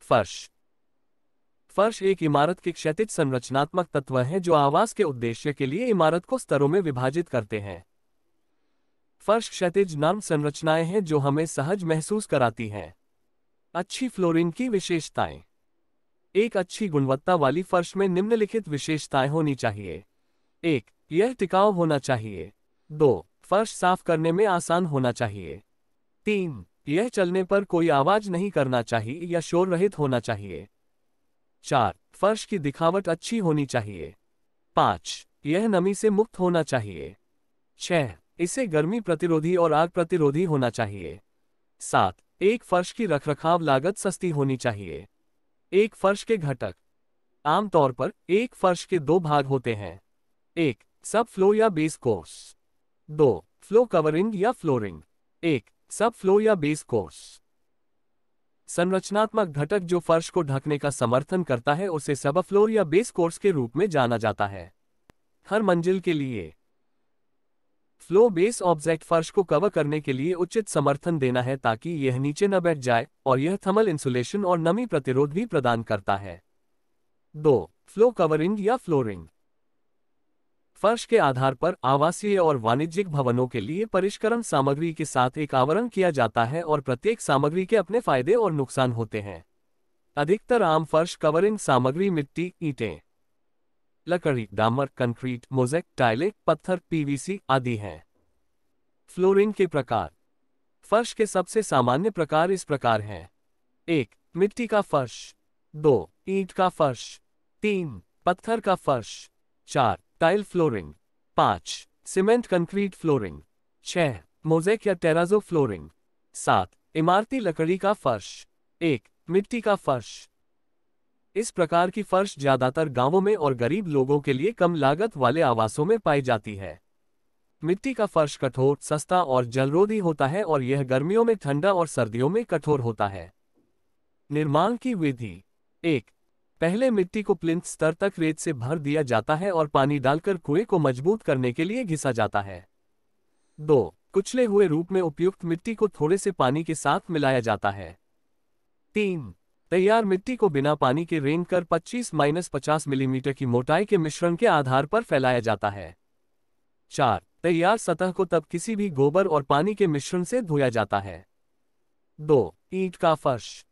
फर्श। फर्श एक इमारत के क्षैतिज संरचनात्मक तत्व हैं जो आवास के उद्देश्य के लिए इमारत को स्तरों में विभाजित करते हैं। फर्श क्षैतिज नर्म संरचनाएं हैं जो हमें सहज महसूस कराती हैं। अच्छी फ्लोरिंग की विशेषताएं। एक अच्छी गुणवत्ता वाली फर्श में निम्नलिखित विशेषताएं होनी चाहिए। 1. यह टिकाऊ होना चाहिए। 2. फर्श साफ करने में आसान होना चाहिए। 3. यह चलने पर कोई आवाज नहीं करना चाहिए या शोर रहित होना चाहिए। 4. फर्श की दिखावट अच्छी होनी चाहिए। 5. यह नमी से मुक्त होना चाहिए। 6. इसे गर्मी प्रतिरोधी और आग प्रतिरोधी होना चाहिए। 7. एक फर्श की रखरखाव लागत सस्ती होनी चाहिए। एक फर्श के घटक। आमतौर पर एक फर्श के दो भाग होते हैं। 1. सब फ्लो या बेस कोर्स। 2. फ्लो कवरिंग या फ्लोरिंग। 1. सब फ्लो या बेस कोर्स। संरचनात्मक घटक जो फर्श को ढकने का समर्थन करता है उसे सब फ्लोर या बेस कोर्स के रूप में जाना जाता है। हर मंजिल के लिए फ्लो बेस ऑब्जेक्ट फर्श को कवर करने के लिए उचित समर्थन देना है ताकि यह नीचे न बैठ जाए, और यह थर्मल इंसुलेशन और नमी प्रतिरोध भी प्रदान करता है। 2. फ्लो कवरिंग या फ्लोरिंग। फर्श के आधार पर आवासीय और वाणिज्यिक भवनों के लिए परिष्करण सामग्री के साथ एक आवरण किया जाता है और प्रत्येक सामग्री के अपने फायदे और नुकसान होते हैं। अधिकतर आम फर्श कवरिंग सामग्री मिट्टी, ईंटें, लकड़ी, डामर, कंक्रीट, मोज़ेक, टाइलें, पत्थर, पीवीसी आदि हैं। फ्लोरिंग के प्रकार। फर्श के सबसे सामान्य प्रकार इस प्रकार हैं। 1. मिट्टी का फर्श। 2. ईंट का फर्श। 3. पत्थर का फर्श। 4. Tile flooring. 5. Cement concrete flooring. 6. Mosaic या टेराजो फ्लोरिंग। 7. इमारती लकड़ी का फर्श। 1. मिट्टी का फर्श। इस प्रकार की फर्श ज्यादातर गांवों में और गरीब लोगों के लिए कम लागत वाले आवासों में पाई जाती है। मिट्टी का फर्श कठोर, सस्ता और जलरोधी होता है और यह गर्मियों में ठंडा और सर्दियों में कठोर होता है। निर्माण की विधि। 1. पहले मिट्टी को प्लिंथ स्तर तक रेत से भर दिया जाता है और पानी डालकर कुएं को मजबूत करने के लिए घिसा जाता है। 2. कुचले हुए रूप में उपयुक्त मिट्टी को थोड़े से पानी के साथ मिलाया जाता है। 3. तैयार मिट्टी को बिना पानी के रेंग कर 25-50 मिलीमीटर की मोटाई के मिश्रण के आधार पर फैलाया जाता है। 4. तैयार सतह को तब किसी भी गोबर और पानी के मिश्रण से धोया जाता है। 2. ईंट का फर्श।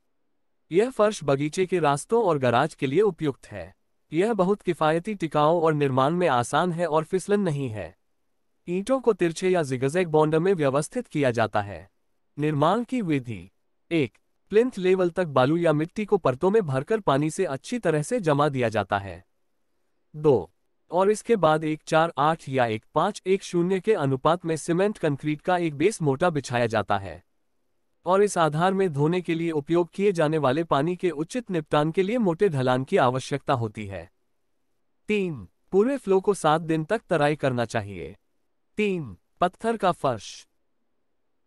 यह फर्श बगीचे के रास्तों और गराज के लिए उपयुक्त है। यह बहुत किफायती, टिकाऊ और निर्माण में आसान है और फिसलन नहीं है। ईंटों को तिरछे या जिगजैग बॉन्ड में व्यवस्थित किया जाता है। निर्माण की विधि। 1. प्लिंथ लेवल तक बालू या मिट्टी को परतों में भरकर पानी से अच्छी तरह से जमा दिया जाता है। 2. और इसके बाद 1:4:8 या 1:5:1:0 के अनुपात में सीमेंट कंक्रीट का एक बेस मोटा बिछाया जाता है और इस आधार में धोने के लिए उपयोग किए जाने वाले पानी के उचित निपटान के लिए मोटे ढलान की आवश्यकता होती है। 3. पूरे फ्लो को 7 दिन तक तराई करना चाहिए। 3. पत्थर का फर्श।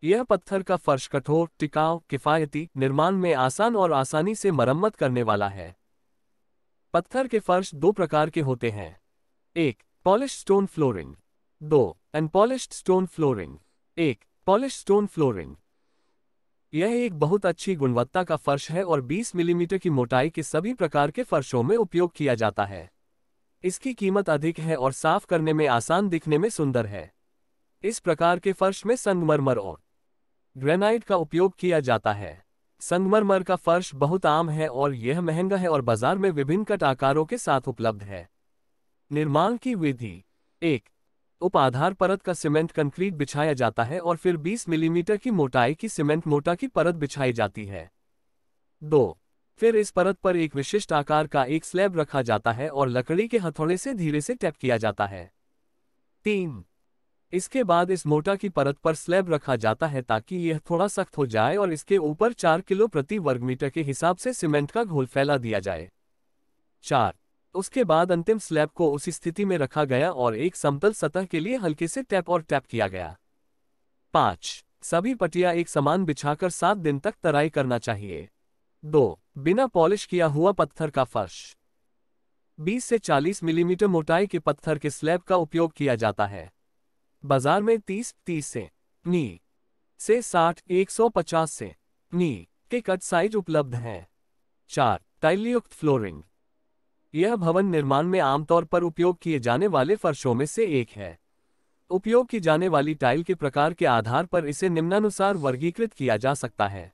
यह पत्थर का फर्श कठोर, टिकाऊ, किफायती, निर्माण में आसान और आसानी से मरम्मत करने वाला है। पत्थर के फर्श दो प्रकार के होते हैं। 1. Polished stone flooring. 2. Unpolished stone flooring. 1. Polished stone flooring. यह एक बहुत अच्छी गुणवत्ता का फर्श है और 20 मिलीमीटर की मोटाई के सभी प्रकार के फर्शों में उपयोग किया जाता है। इसकी कीमत अधिक है और साफ करने में आसान, दिखने में सुंदर है। इस प्रकार के फर्श में संगमरमर और ग्रेनाइट का उपयोग किया जाता है। संगमरमर का फर्श बहुत आम है और यह महंगा है और बाजार में विभिन्न कट आकारों के साथ उपलब्ध है। निर्माण की विधि। 1. उप आधार परत का सीमेंट कंक्रीट बिछाया जाता है और फिर 20 मिलीमीटर की मोटाई की सीमेंट मोटा की परत बिछाई जाती है। 2. फिर इस परत पर एक विशिष्ट आकार का एक स्लैब रखा जाता है और लकड़ी के हथौड़े से धीरे से टैप किया जाता है। 3. इसके बाद इस मोटा की परत पर स्लैब रखा जाता है ताकि यह थोड़ा सख्त हो जाए और इसके ऊपर 4 किलो प्रति वर्ग मीटर के हिसाब से सीमेंट का घोल फैला दिया जाए। 4. उसके बाद अंतिम स्लैब को उसी स्थिति में रखा गया और एक समतल सतह के लिए हल्के से टैप किया गया। 5. सभी पट्टियां एक समान बिछाकर 7 दिन तक तराई करना चाहिए। 2. बिना पॉलिश किया हुआ पत्थर का फर्श। 20 से 40 मिलीमीटर मोटाई के पत्थर के स्लैब का उपयोग किया जाता है। बाजार में 30 से नी से 60, 150 से नी के कट साइज उपलब्ध हैं। 4. टाइलयुक्त फ्लोरिंग। यह भवन निर्माण में आमतौर पर उपयोग किए जाने वाले फर्शों में से एक है। उपयोग की जाने वाली टाइल के प्रकार के आधार पर इसे निम्नानुसार वर्गीकृत किया जा सकता है।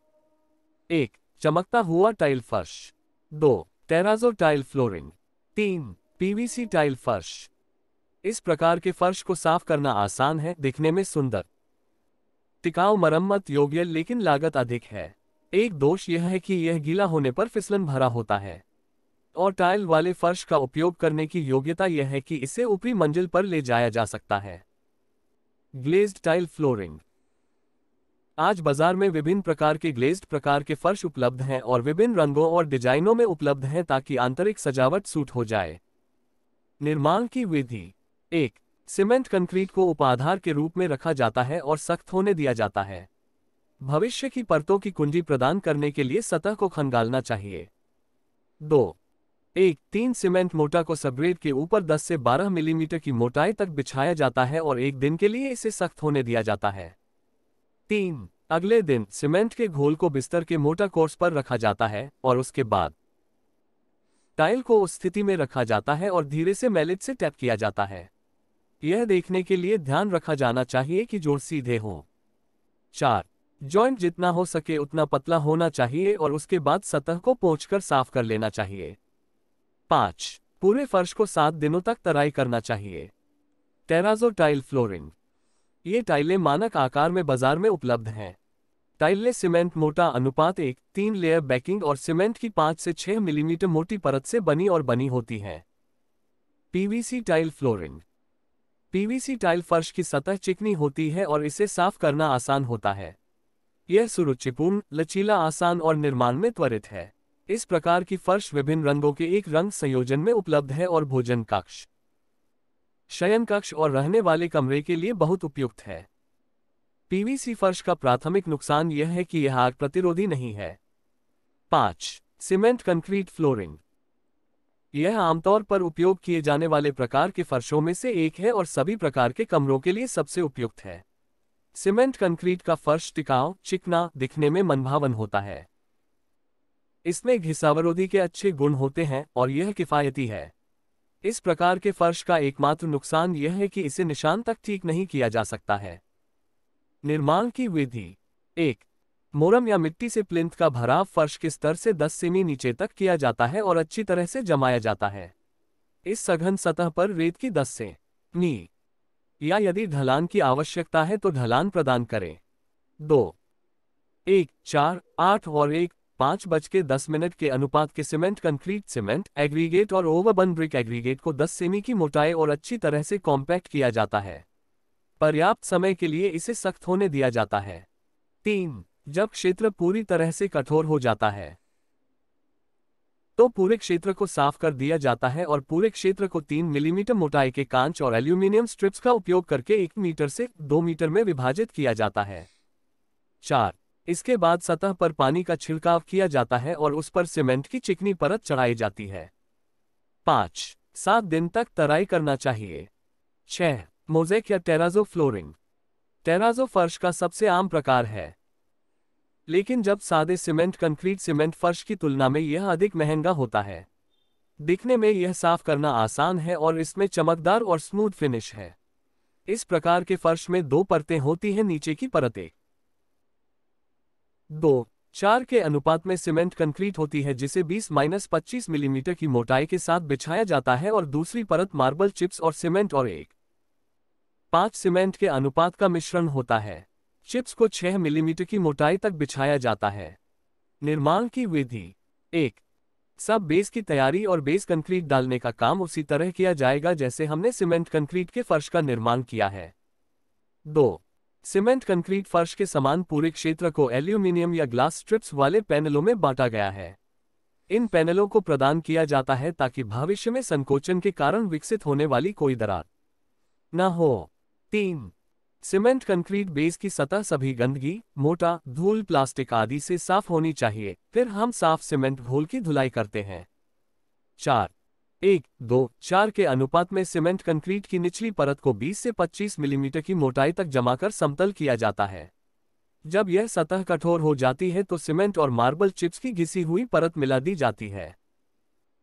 1. चमकता हुआ टाइल फर्श। 2. टेराजो टाइल फ्लोरिंग। 3. पीवीसी टाइल फर्श। इस प्रकार के फर्श को साफ करना आसान है, दिखने में सुंदर, टिकाऊ, मरम्मत योग्य, लेकिन लागत अधिक है। एक दोष यह है कि यह गीला होने पर फिसलन भरा होता है और टाइल वाले फर्श का उपयोग करने की योग्यता यह है कि इसे ऊपरी मंजिल पर ले जाया जा सकता है। Glazed tile flooring. आज बाजार में विभिन्न प्रकार के ग्लेज्ड प्रकार के फर्श उपलब्ध हैं और विभिन्न रंगों और डिजाइनों में उपलब्ध हैं ताकि आंतरिक सजावट सूट हो जाए। निर्माण की विधि। 1. सीमेंट कंक्रीट को उपाधार के रूप में रखा जाता है और सख्त होने दिया जाता है। भविष्य की परतों की कुंजी प्रदान करने के लिए सतह को खंगालना चाहिए। 2. 1. 3 सीमेंट मोटा को सबग्रेड के ऊपर 10 से 12 मिलीमीटर की मोटाई तक बिछाया जाता है और एक दिन के लिए इसे सख्त होने दिया जाता है। 3. अगले दिन सीमेंट के घोल को बिस्तर के मोटा कोर्स पर रखा जाता है और उसके बाद टाइल को उस स्थिति में रखा जाता है और धीरे से मैलेट से टैप किया जाता है। यह देखने के लिए ध्यान रखा जाना चाहिए कि जोड़ सीधे हों। 4. जॉइंट जितना हो सके उतना पतला होना चाहिए और उसके बाद सतह को पोंछकर साफ कर लेना चाहिए। 5. पूरे फर्श को 7 दिनों तक तराई करना चाहिए। टेराजो टाइल फ्लोरिंग। ये टाइलें मानक आकार में बाजार में उपलब्ध हैं। टाइलें सीमेंट मोटा अनुपात 1:3 लेयर बैकिंग और सीमेंट की 5 से 6 मिलीमीटर मोटी परत से बनी और बनी होती हैं। PVC tile flooring. PVC tile फर्श की सतह चिकनी होती है और इसे साफ करना आसान होता है। यह सुरुचिपूर्ण, लचीला, आसान और निर्माण में त्वरित है। इस प्रकार की फर्श विभिन्न रंगों के एक रंग संयोजन में उपलब्ध है और भोजन कक्ष, शयन कक्ष और रहने वाले कमरे के लिए बहुत उपयुक्त है। पीवीसी फर्श का प्राथमिक नुकसान यह है कि यह आग प्रतिरोधी नहीं है। 5. Cement concrete flooring. यह आमतौर पर उपयोग किए जाने वाले प्रकार के फर्शों में से एक है और सभी प्रकार के कमरों के लिए सबसे उपयुक्त है। सीमेंट कंक्रीट का फर्श टिकाऊ, चिकना, दिखने में मनभावन होता है। इसमें घिसावरोधी के अच्छे गुण होते हैं और यह किफायती है। इस प्रकार के फर्श का एकमात्र नुकसान यह है कि इसे निशान तक ठीक नहीं किया जा सकता है। निर्माण की विधि। 1. मोरम या मिट्टी से प्लिंथ का भराव फर्श के स्तर से 10 सेमी नीचे तक किया जाता है और अच्छी तरह से जमाया जाता है। इस सघन सतह पर रेत की 10 से नी या यदि ढलान की आवश्यकता है तो ढलान प्रदान करें। 2. 1, 4, 8 और 1, 5:10 के अनुपात के सीमेंट कंक्रीट सीमेंट एग्रीगेट और ओवरबर्न ब्रिक एग्रीगेट को 10 सेमी की मोटाई और अच्छी तरह से कॉम्पैक्ट किया जाता है। पर्याप्त समय के लिए इसे सख्त होने दिया जाता है। 3. जब क्षेत्र पूरी तरह से कठोर हो जाता है तो पूरे क्षेत्र को साफ कर दिया जाता है और पूरे क्षेत्र को 3 मिलीमीटर मोटाई के कांच और एल्यूमीनियम स्ट्रिप्स का उपयोग करके 1 मीटर से 2 मीटर में विभाजित किया जाता है। 4. इसके बाद सतह पर पानी का छिड़काव किया जाता है और उस पर सीमेंट की चिकनी परत चढ़ाई जाती है। 5. 7 दिन तक तराई करना चाहिए। 6. मोज़ेक या टेराजो फ्लोरिंग। टेराजो फर्श का सबसे आम प्रकार है, लेकिन जब सादे सीमेंट कंक्रीट सीमेंट फर्श की तुलना में यह अधिक महंगा होता है। दिखने में यह साफ करना आसान है और इसमें चमकदार और स्मूथ फिनिश है। इस प्रकार के फर्श में 2 परतें होती हैं, नीचे की परत 1:4 के अनुपात में सीमेंट कंक्रीट होती है जिसे 20-25 मिलीमीटर की मोटाई के साथ बिछाया जाता है और दूसरी परत मार्बल चिप्स और सीमेंट और 1:5 सीमेंट के अनुपात का मिश्रण होता है। चिप्स को 6 मिलीमीटर की मोटाई तक बिछाया जाता है। निर्माण की विधि। 1. सब बेस की तैयारी और बेस कंक्रीट डालने का काम उसी तरह किया जाएगा जैसे हमने सीमेंट कंक्रीट के फर्श का निर्माण किया है। 2. सीमेंट कंक्रीट फर्श के समान पूरे क्षेत्र को एल्यूमीनियम या ग्लास स्ट्रिप्स वाले पैनलों में बांटा गया है। इन पैनलों को प्रदान किया जाता है ताकि भविष्य में संकोचन के कारण विकसित होने वाली कोई दरार न हो। 3. सीमेंट कंक्रीट बेस की सतह सभी गंदगी, मोटा, धूल, प्लास्टिक आदि से साफ होनी चाहिए, फिर हम साफ सीमेंट घोल की धुलाई करते हैं। 4. 1:2:4 के अनुपात में सीमेंट कंक्रीट की निचली परत को 20 से 25 मिलीमीटर की मोटाई तक जमाकर समतल किया जाता है। जब यह सतह कठोर हो जाती है तो सीमेंट और मार्बल चिप्स की घिसी हुई परत मिला दी जाती है।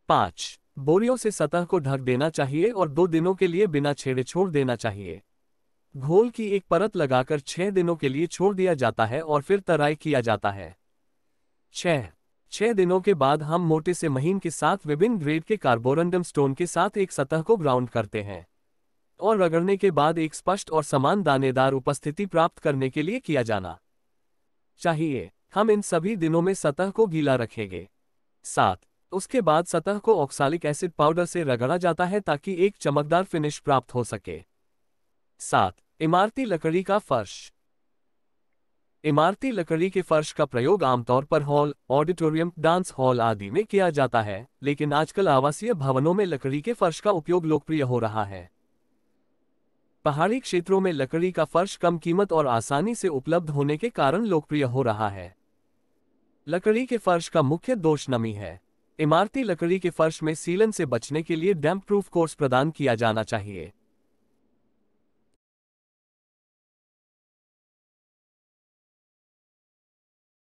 5. बोरियों से सतह को ढक देना चाहिए और 2 दिनों के लिए बिना छेड़े छोड़ देना चाहिए। घोल की एक परत लगाकर 6 दिनों के लिए छोड़ दिया जाता है और फिर तराई किया जाता है। 6 दिनों के बाद हम मोटे से महीन के साथ विभिन्न ग्रेड के कार्बोरंडम स्टोन के साथ एक सतह को ग्राउंड करते हैं और रगड़ने के बाद एक स्पष्ट और समान दानेदार उपस्थिति प्राप्त करने के लिए किया जाना चाहिए। हम इन सभी दिनों में सतह को गीला रखेंगे। 7. उसके बाद सतह को ऑक्सालिक एसिड पाउडर से रगड़ा जाता है ताकि एक चमकदार फिनिश प्राप्त हो सके। 7. इमारती लकड़ी का फर्श। इमारती लकड़ी के फर्श का प्रयोग आमतौर पर हॉल, ऑडिटोरियम, डांस हॉल आदि में किया जाता है, लेकिन आजकल आवासीय भवनों में लकड़ी के फर्श का उपयोग लोकप्रिय हो रहा है। पहाड़ी क्षेत्रों में लकड़ी का फर्श कम कीमत और आसानी से उपलब्ध होने के कारण लोकप्रिय हो रहा है। लकड़ी के फर्श का मुख्य दोष नमी है। इमारती लकड़ी के फर्श में सीलन से बचने के लिए डैम्प प्रूफ कोर्स प्रदान किया जाना चाहिए।